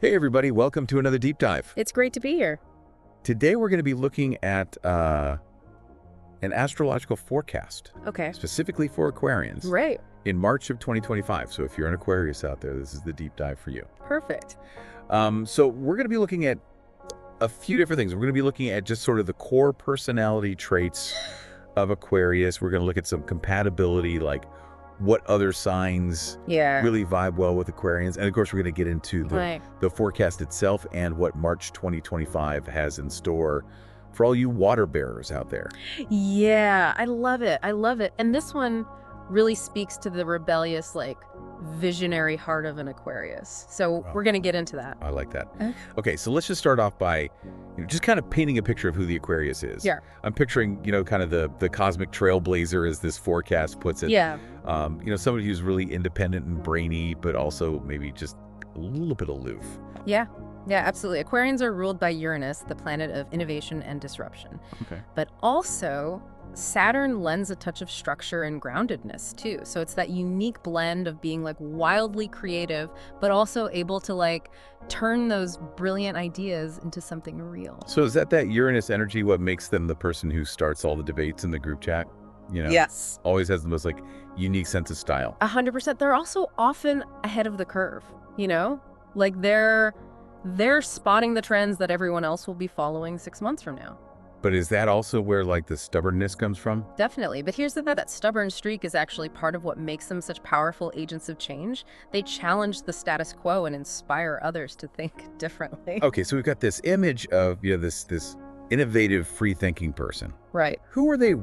Hey everybody, welcome to another deep dive. It's great to be here. Today we're going to be looking at an astrological forecast, Okay. specifically for Aquarians, Right. in March of 2025. So if you're an Aquarius out there, this is the deep dive for you. Perfect. So we're going to be looking at a few different things. We're going to be looking at just sort of the core personality traits of Aquarius. We're going to look at some compatibility, like what other signs Yeah. really vibe well with Aquarians. And of course, we're going to get into Right. the forecast itself and what March 2025 has in store for all you water bearers out there. Yeah, I love it. I love it. And this one really speaks to the rebellious, visionary heart of an Aquarius. So Wow. we're going to get into that. I like that. Okay. Okay, so let's just start off by just kind of painting a picture of who the Aquarius is. Yeah. I'm picturing, kind of the cosmic trailblazer, as this forecast puts it. Yeah. Somebody who's really independent and brainy, but also maybe just a little bit aloof. Yeah. Yeah, absolutely. Aquarians are ruled by Uranus, the planet of innovation and disruption. Okay. But also, Saturn lends a touch of structure and groundedness too. So it's that unique blend of being wildly creative, but also able to turn those brilliant ideas into something real. So is that Uranus energy what makes them the person who starts all the debates in the group chat? Yes. Always has the most unique sense of style. 100%. They're also often ahead of the curve, they're spotting the trends that everyone else will be following 6 months from now. But is that also where the stubbornness comes from? Definitely. But here's the thing, that stubborn streak is actually part of what makes them such powerful agents of change. They challenge the status quo and inspire others to think differently. Okay, so we've got this image of this innovative, free-thinking person. Right. Who are they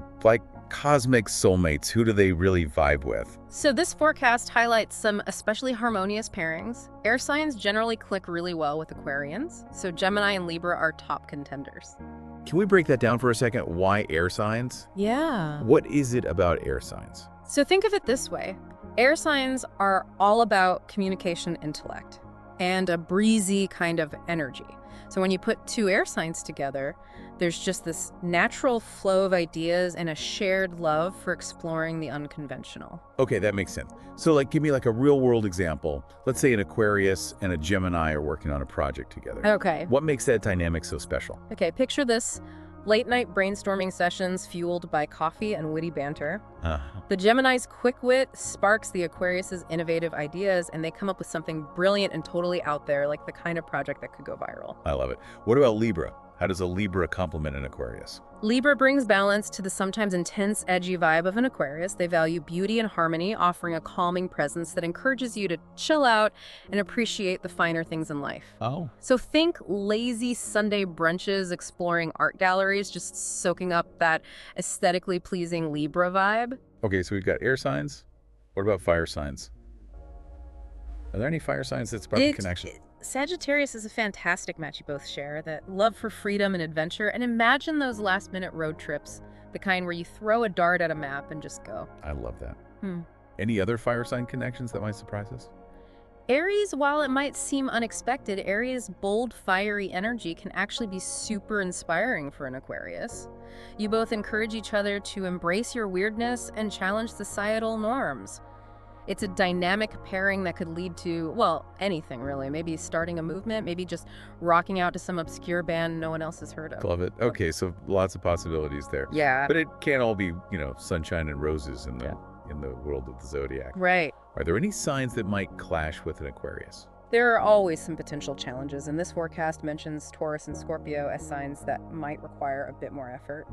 cosmic soulmates? Who do they really vibe with? So this forecast highlights some especially harmonious pairings. Air signs generally click really well with Aquarians, so Gemini and Libra are top contenders. Can we break that down for a second? Why air signs? Yeah. What is it about air signs? So think of it this way. Air signs are all about communication intellect and a breezy kind of energy. So when you put two air signs together, there's just this natural flow of ideas and a shared love for exploring the unconventional. Okay, that makes sense. So give me a real world example. Let's say an Aquarius and a Gemini are working on a project together. Okay. What makes that dynamic so special? Okay, picture this. Late night brainstorming sessions fueled by coffee and witty banter. The Gemini's quick wit sparks the Aquarius's innovative ideas, and they come up with something brilliant and totally out there, like the kind of project that could go viral. I love it. What about Libra? How does a Libra complement an Aquarius? Libra brings balance to the sometimes intense, edgy vibe of an Aquarius. They value beauty and harmony, offering a calming presence that encourages you to chill out and appreciate the finer things in life. Oh. So think lazy Sunday brunches, exploring art galleries, just soaking up that aesthetically pleasing Libra vibe. Okay, so we've got air signs. What about fire signs? Are there any fire signs that spark a connection? Sagittarius is a fantastic match you both share, that love for freedom and adventure. And imagine those last-minute road trips, the kind where you throw a dart at a map and just go. I love that. Any other fire sign connections that might surprise us? Aries, while it might seem unexpected, Aries' bold, fiery energy can actually be super inspiring for an Aquarius. You both encourage each other to embrace your weirdness and challenge societal norms. It's a dynamic pairing that could lead to, anything really. Maybe starting a movement, maybe just rocking out to some obscure band no one else has heard of. Love it. Okay, so lots of possibilities there. Yeah. But it can't all be, sunshine and roses in the world of the Zodiac. Right. Are there any signs that might clash with an Aquarius? There are always some potential challenges, and this forecast mentions Taurus and Scorpio as signs that might require a bit more effort.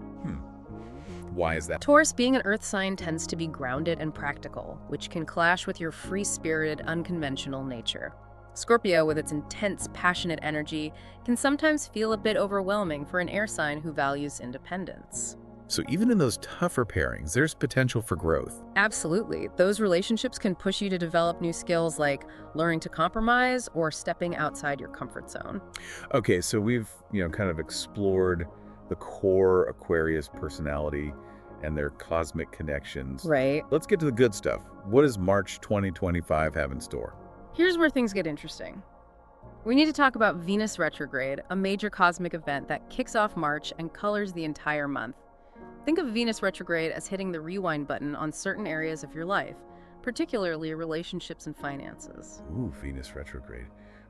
Why is that? Taurus, being an earth sign, tends to be grounded and practical, which can clash with your free-spirited, unconventional nature. Scorpio, with its intense, passionate energy, can sometimes feel a bit overwhelming for an air sign who values independence. So even in those tougher pairings, there's potential for growth. Absolutely. Those relationships can push you to develop new skills like learning to compromise or stepping outside your comfort zone. Okay, so we've, kind of explored the core Aquarius personality and their cosmic connections. Right. Let's get to the good stuff. What does March 2025 have in store? Here's where things get interesting. We need to talk about Venus retrograde, a major cosmic event that kicks off March and colors the entire month. Think of Venus retrograde as hitting the rewind button on certain areas of your life, particularly relationships and finances. Ooh, Venus retrograde.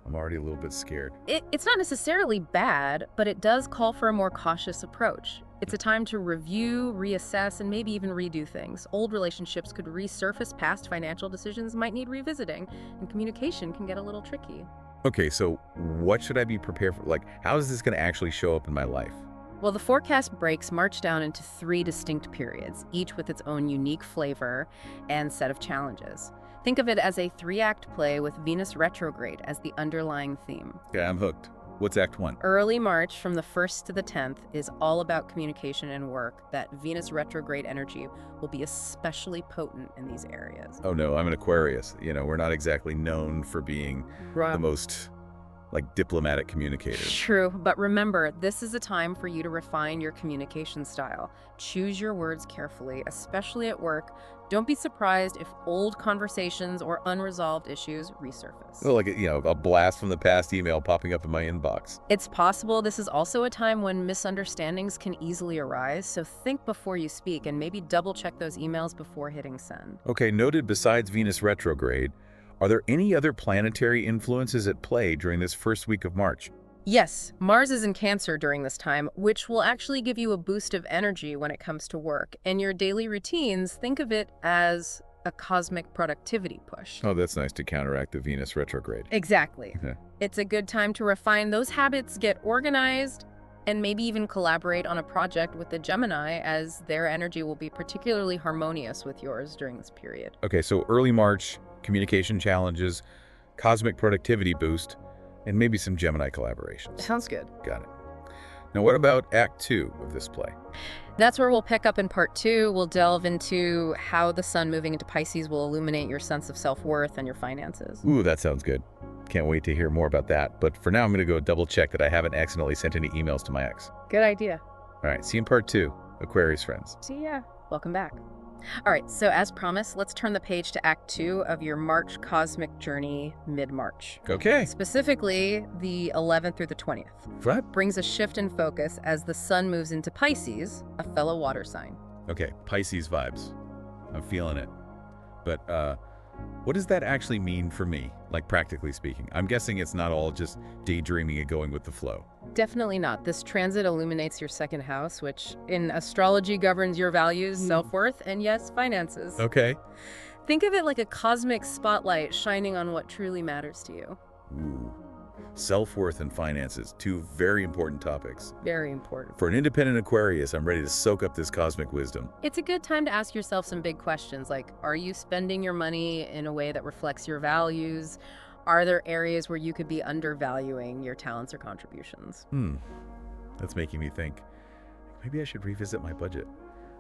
I'm already a little bit scared. It's not necessarily bad, but it does call for a more cautious approach. It's a time to review, reassess, and maybe even redo things. Old relationships could resurface, past financial decisions might need revisiting, and communication can get a little tricky. Okay, so what should I be prepared for? Like, how is this going to actually show up in my life? Well, the forecast breaks March down into 3 distinct periods, each with its own unique flavor and set of challenges. Think of it as a 3-act play with Venus retrograde as the underlying theme. Yeah, I'm hooked. What's Act 1? Early March, from the 1st to the 10th, is all about communication and work. That Venus retrograde energy will be especially potent in these areas. Oh no, I'm an Aquarius. We're not exactly known for being the most, diplomatic communicators. True, but remember, this is a time for you to refine your communication style. Choose your words carefully, especially at work. Don't be surprised if old conversations or unresolved issues resurface. Well, a blast from the past email popping up in my inbox. It's possible this is also a time when misunderstandings can easily arise, so think before you speak and maybe double-check those emails before hitting send. Okay, noted besides Venus retrograde, are there any other planetary influences at play during this first week of March? Yes, Mars is in Cancer during this time, which will actually give you a boost of energy when it comes to work. In your daily routines, think of it as a cosmic productivity push. Oh, that's nice to counteract the Venus retrograde. Exactly. Okay. It's a good time to refine those habits, get organized, and maybe even collaborate on a project with the Gemini, as their energy will be particularly harmonious with yours during this period. Okay, so early March, communication challenges, cosmic productivity boost, and maybe some Gemini collaborations. Sounds good. Got it. Now, what about Act 2 of this play? That's where we'll pick up in part 2. We'll delve into how the sun moving into Pisces will illuminate your sense of self-worth and your finances. Ooh, that sounds good. Can't wait to hear more about that. But for now, I'm going to go double check that I haven't accidentally sent any emails to my ex. Good idea. All right, see you in part 2, Aquarius friends. See ya. Welcome back. All right, so as promised, let's turn the page to Act 2 of your March cosmic journey mid-March. Okay. Specifically, the 11th through the 20th. What? Brings a shift in focus as the sun moves into Pisces, a fellow water sign. Okay, Pisces vibes. I'm feeling it. But what does that actually mean for me, practically speaking? I'm guessing it's not all just daydreaming and going with the flow. Definitely not. This transit illuminates your second house, which in astrology governs your values, self-worth, and yes, finances. Okay. Think of it like a cosmic spotlight shining on what truly matters to you. Ooh. Self-worth and finances, 2 very important topics. Very important. For an independent Aquarius, I'm ready to soak up this cosmic wisdom. It's a good time to ask yourself some big questions like, are you spending your money in a way that reflects your values? Are there areas where you could be undervaluing your talents or contributions? That's making me think. Maybe I should revisit my budget.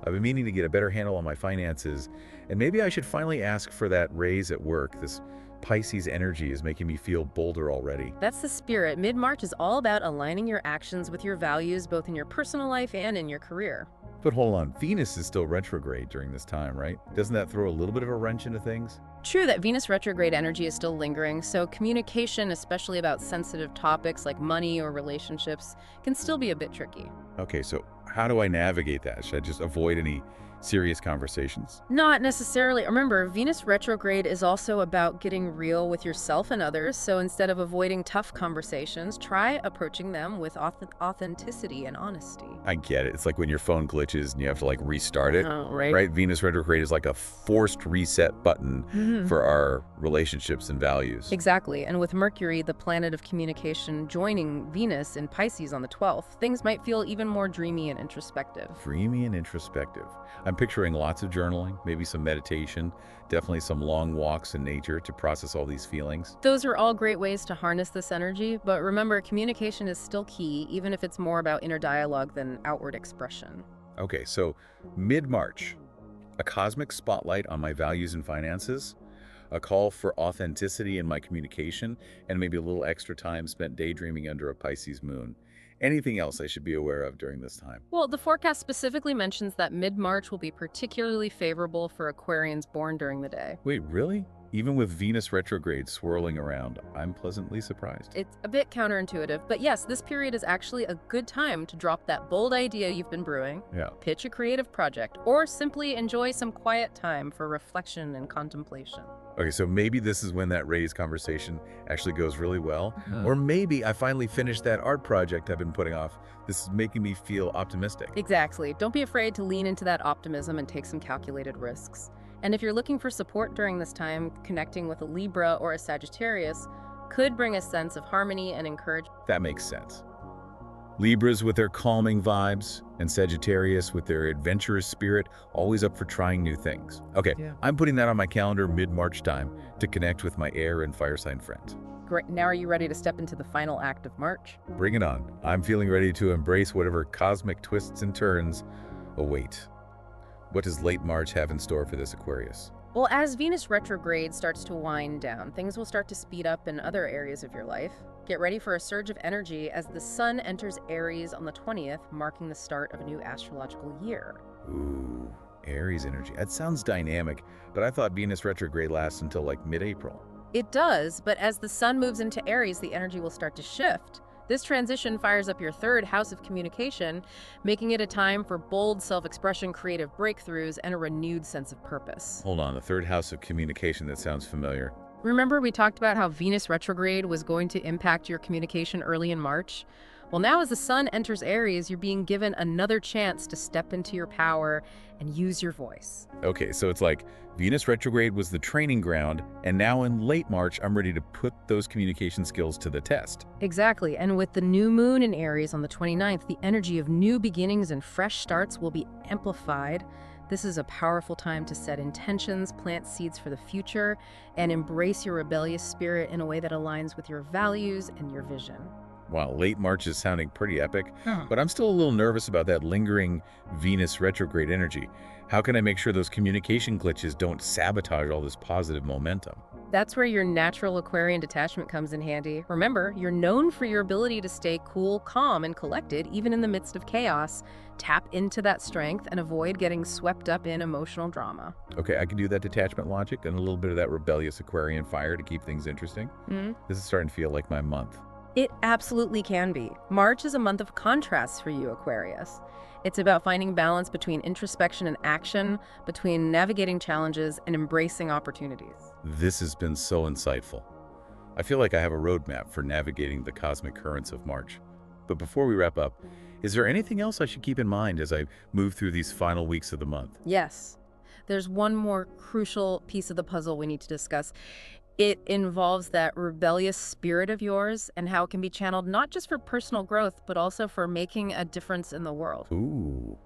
I've been meaning to get a better handle on my finances, and maybe I should finally ask for that raise at work. This Pisces energy is making me feel bolder already. That's the spirit. Mid-March is all about aligning your actions with your values, both in your personal life and in your career. But hold on, Venus is still retrograde during this time, right? Doesn't that throw a little bit of a wrench into things? True that Venus retrograde energy is still lingering, so communication, especially about sensitive topics like money or relationships, can still be a bit tricky. Okay, so how do I navigate that? Should I just avoid any serious conversations? Not necessarily. Remember, Venus retrograde is also about getting real with yourself and others, so instead of avoiding tough conversations, try approaching them with authenticity and honesty. I get it. It's like when your phone glitches and you have to restart it. Oh, right. Right? Venus retrograde is like a forced reset button for our relationships and values. Exactly. And with Mercury, the planet of communication, joining Venus in Pisces on the 12th, things might feel even more dreamy and introspective. Dreamy and introspective. I'm picturing lots of journaling, maybe some meditation, definitely some long walks in nature to process all these feelings. Those are all great ways to harness this energy, but remember, communication is still key, even if it's more about inner dialogue than outward expression. Okay, so mid-March, a cosmic spotlight on my values and finances, a call for authenticity in my communication, and maybe a little extra time spent daydreaming under a Pisces moon. Anything else I should be aware of during this time? Well, the forecast specifically mentions that mid-March will be particularly favorable for Aquarians born during the day. Wait, really? Even with Venus retrograde swirling around, I'm pleasantly surprised. It's a bit counterintuitive, but yes, this period is actually a good time to drop that bold idea you've been brewing, Yeah. pitch a creative project, or simply enjoy some quiet time for reflection and contemplation. Okay, so maybe this is when that raise conversation actually goes really well. Or maybe I finally finished that art project I've been putting off. This is making me feel optimistic. Exactly. Don't be afraid to lean into that optimism and take some calculated risks. And if you're looking for support during this time, connecting with a Libra or a Sagittarius could bring a sense of harmony and encouragement. That makes sense. Libras with their calming vibes, and Sagittarius with their adventurous spirit, always up for trying new things. Okay, Yeah. I'm putting that on my calendar mid-March time to connect with my air and fire sign friends. Great. Now are you ready to step into the final act of March? Bring it on. I'm feeling ready to embrace whatever cosmic twists and turns await. What does late March have in store for this Aquarius? Well, as Venus retrograde starts to wind down, things will start to speed up in other areas of your life. Get ready for a surge of energy as the sun enters Aries on the 20th, marking the start of a new astrological year. Ooh, Aries energy. That sounds dynamic, but I thought Venus retrograde lasts until like mid-April. It does, but as the sun moves into Aries, the energy will start to shift. This transition fires up your third house of communication, making it a time for bold self-expression, creative breakthroughs, and a renewed sense of purpose. Hold on, the third house of communication, that sounds familiar. Remember we talked about how Venus retrograde was going to impact your communication early in March? Well, now as the sun enters Aries, you're being given another chance to step into your power and use your voice. Okay, so it's like Venus retrograde was the training ground, and now in late March, I'm ready to put those communication skills to the test. Exactly, and with the new moon in Aries on the 29th, the energy of new beginnings and fresh starts will be amplified. This is a powerful time to set intentions, plant seeds for the future, and embrace your rebellious spirit in a way that aligns with your values and your vision. Wow, late March is sounding pretty epic, but I'm still a little nervous about that lingering Venus retrograde energy. How can I make sure those communication glitches don't sabotage all this positive momentum? That's where your natural Aquarian detachment comes in handy. Remember, you're known for your ability to stay cool, calm, and collected, even in the midst of chaos. Tap into that strength and avoid getting swept up in emotional drama. Okay, I can do that detachment logic and a little bit of that rebellious Aquarian fire to keep things interesting. This is starting to feel like my month. It absolutely can be. March is a month of contrasts for you, Aquarius. It's about finding balance between introspection and action, between navigating challenges and embracing opportunities. This has been so insightful. I feel like I have a roadmap for navigating the cosmic currents of March. But before we wrap up, is there anything else I should keep in mind as I move through these final weeks of the month? Yes. There's one more crucial piece of the puzzle we need to discuss. It involves that rebellious spirit of yours and how it can be channeled not just for personal growth, but also for making a difference in the world. Ooh,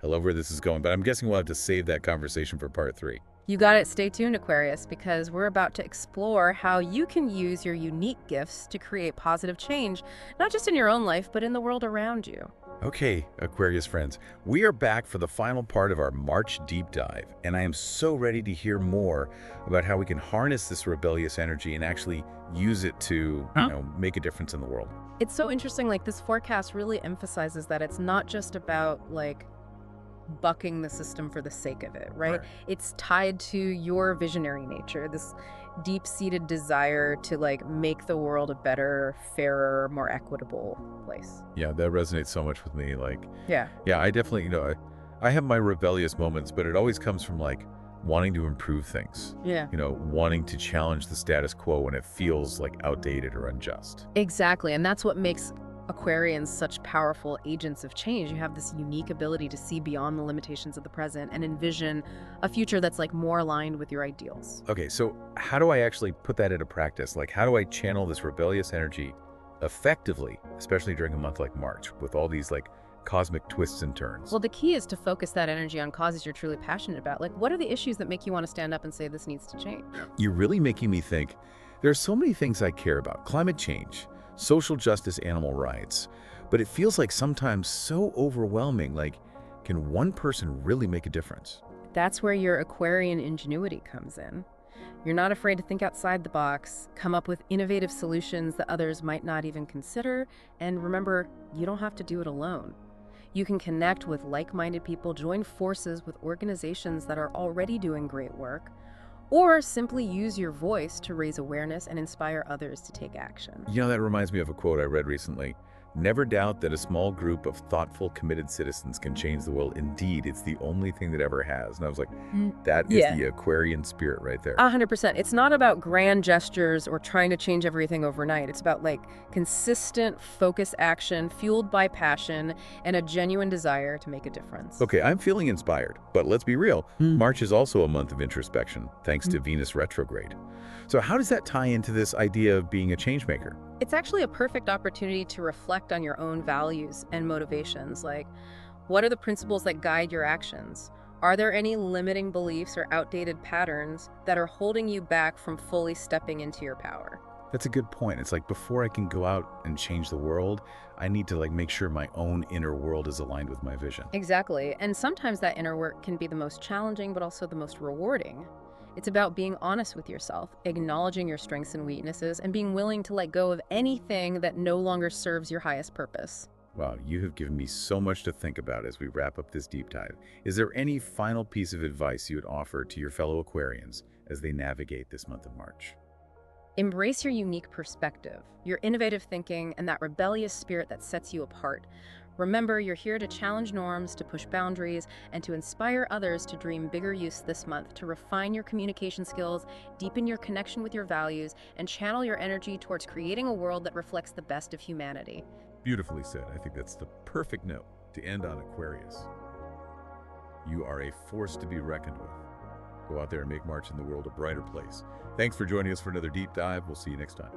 I love where this is going, but I'm guessing we'll have to save that conversation for part 3. You got it. Stay tuned, Aquarius, because we're about to explore how you can use your unique gifts to create positive change, not just in your own life, but in the world around you. Okay, Aquarius friends, we are back for the final part of our March deep dive, and I am so ready to hear more about how we can harness this rebellious energy and actually use it to, make a difference in the world. It's so interesting, like this forecast really emphasizes that it's not just about like bucking the system for the sake of it, right? It's tied to your visionary nature, this deep-seated desire to like make the world a better, fairer, more equitable place. Yeah, that resonates so much with me. Yeah, I definitely, I have my rebellious moments, but it always comes from like wanting to improve things. Yeah. Wanting to challenge the status quo when it feels like outdated or unjust. Exactly, and that's what makes Aquarians such powerful agents of change. You have this unique ability to see beyond the limitations of the present and envision a future that's like more aligned with your ideals. Okay, so how do I actually put that into practice? Like, how do I channel this rebellious energy effectively, especially during a month like March with all these like cosmic twists and turns? Well, the key is to focus that energy on causes you're truly passionate about. Like, what are the issues that make you want to stand up and say this needs to change? You're really making me think. There are so many things I care about. Climate change, social justice, animal rights. But it feels like sometimes so overwhelming. Like, can one person really make a difference? That's where your Aquarian ingenuity comes in. You're not afraid to think outside the box, come up with innovative solutions that others might not even consider, and remember, you don't have to do it alone. You can connect with like-minded people, join forces with organizations that are already doing great work, or simply use your voice to raise awareness and inspire others to take action. That reminds me of a quote I read recently. Never doubt that a small group of thoughtful, committed citizens can change the world. Indeed, it's the only thing that ever has. And I was like, that is Yeah. the Aquarian spirit right there. 100%. It's not about grand gestures or trying to change everything overnight. It's about like consistent, focused action fueled by passion and a genuine desire to make a difference. Okay, I'm feeling inspired, but let's be real. March is also a month of introspection, thanks to Venus retrograde. So how does that tie into this idea of being a change maker? It's actually a perfect opportunity to reflect on your own values and motivations. Like, what are the principles that guide your actions? Are there any limiting beliefs or outdated patterns that are holding you back from fully stepping into your power? That's a good point. It's like before I can go out and change the world, I need to make sure my own inner world is aligned with my vision. Exactly. And sometimes that inner work can be the most challenging, but also the most rewarding. It's about being honest with yourself, acknowledging your strengths and weaknesses, and being willing to let go of anything that no longer serves your highest purpose. Wow, you have given me so much to think about as we wrap up this deep dive. Is there any final piece of advice you would offer to your fellow Aquarians as they navigate this month of March? Embrace your unique perspective, your innovative thinking, and that rebellious spirit that sets you apart. Remember, you're here to challenge norms, to push boundaries, and to inspire others to dream bigger use this month, to refine your communication skills, deepen your connection with your values, and channel your energy towards creating a world that reflects the best of humanity. Beautifully said. I think that's the perfect note to end on, Aquarius. You are a force to be reckoned with. Go out there and make March in the world a brighter place. Thanks for joining us for another deep dive. We'll see you next time.